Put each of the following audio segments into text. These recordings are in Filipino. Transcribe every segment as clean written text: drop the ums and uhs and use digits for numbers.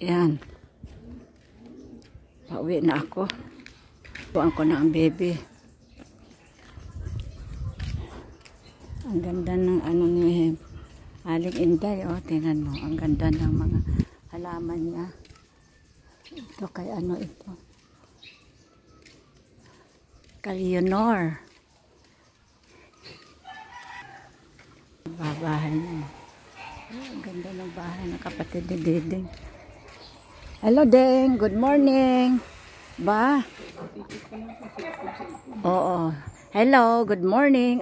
Yan. Pauwi na ako. Tuwan ko na ang baby. Ang ganda ng ano ni Aling Inday. O, tingnan mo. Ang ganda ng mga halaman niya. Ito kay ano ito. Leonor. Bahay niya. Ang ganda ng bahay ng kapatid ni Diding. Hello, Ding. Good morning. Ba? Oo. Hello, good morning.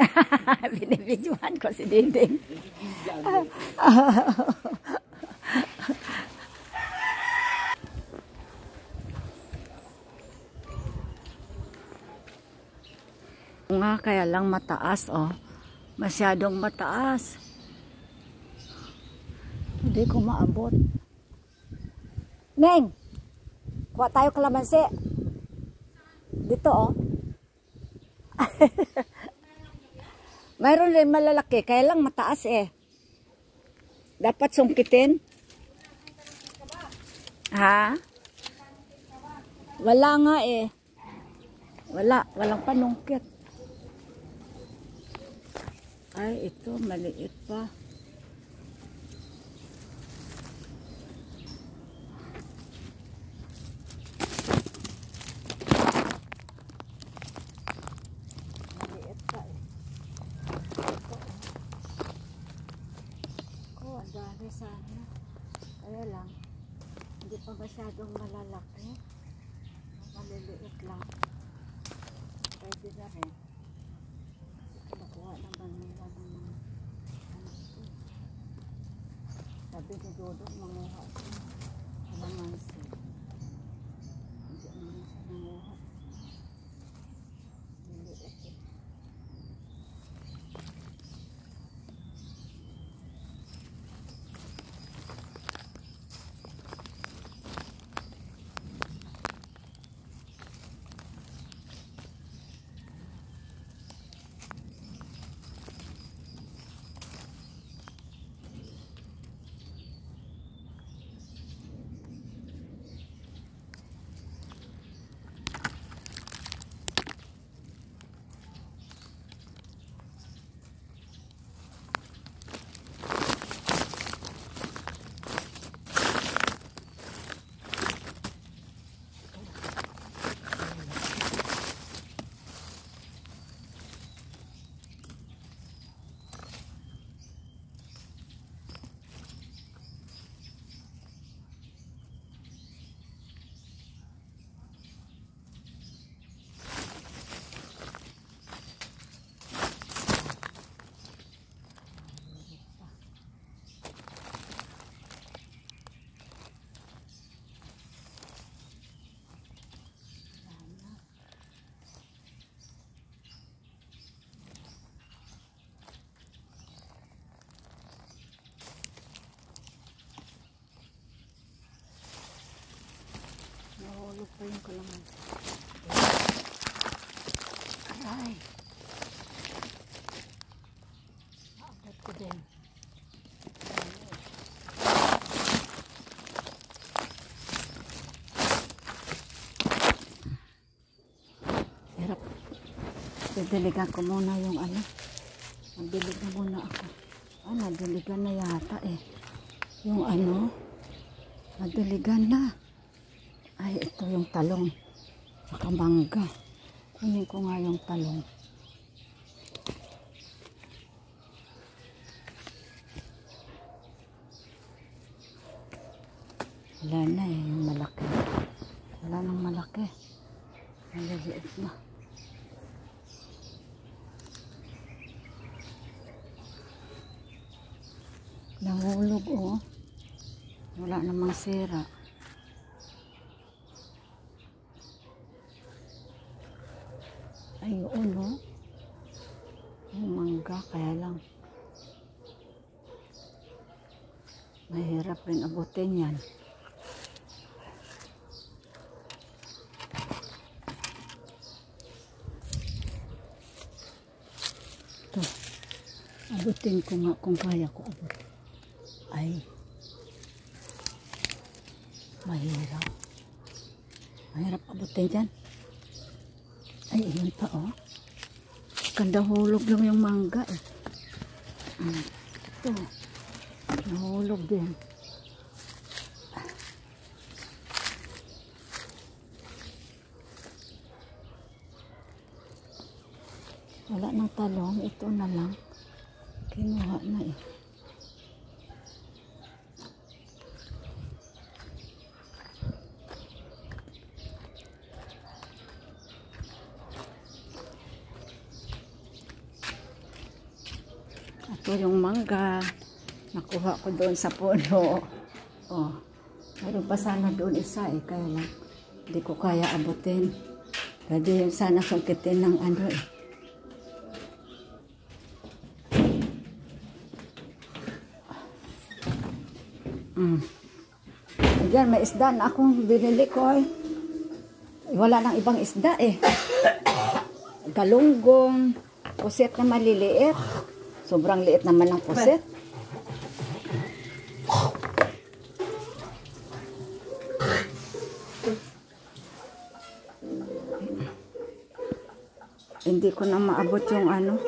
Binibidyohan ko si Diding. Nga, kaya lang mataas, oh. Masyadong mataas. Hindi ko maabot. Neng! Kuha tayo kalamansi. Dito, oh. Mayroon rin malalaki, kaya lang mataas, eh. Dapat sungkitin. Ha? Wala nga, eh. Walang panungkit. Ay, ito, maliit pa. Maliit pa eh. Oh, ang dami sana. Kaya lang, hindi pa masyadong malalaki. Maliliit lang. Pwede na rin. Nakuha naman nila ng mga ano ito. Sabi ni Dodong manguha siya. Kalamansi. Hindi naman siya nanguha. Liliit eh. Nahulog pa yung kalamansi. Aray! Abot ko din. Hirap. Didiligan ko muna yung ano. Magdilig na muna ako. Nadiligan na yata eh. Yung ano. Nadiligan na. Ay, ito yung talong. Saka mangga. Kunin ko nga yung talong. Wala na eh, yung malaki. Wala nang malaki. Maliliit na. Nahulog oh. Wala namang sira. Ayun, no? Yung mangga, kaya lang mahirap rin abutin yan. Ito, abutin ko nga kung kaya ko abot. Ay, Mahirap. Mahirap abutin dyan. Ay, yun pa oh. Ganda hulog lang yung mangga eh. Ito. Nahulog din. Wala nang talong. Ito na lang. Kinuha na eh. Ito yung mangga. Nakuha ko doon sa puno. Oh. Meron pa sana doon isa eh. Kaya lang. Hindi ko kaya abutin. Pwede yung sana sungkitin ng ano eh. Diyan, may isda na akong binili ko eh. Wala nang ibang isda eh. Galunggong, puset na maliliit. Sobrang liit naman ng puset. Hindi ko na maabot yung ano.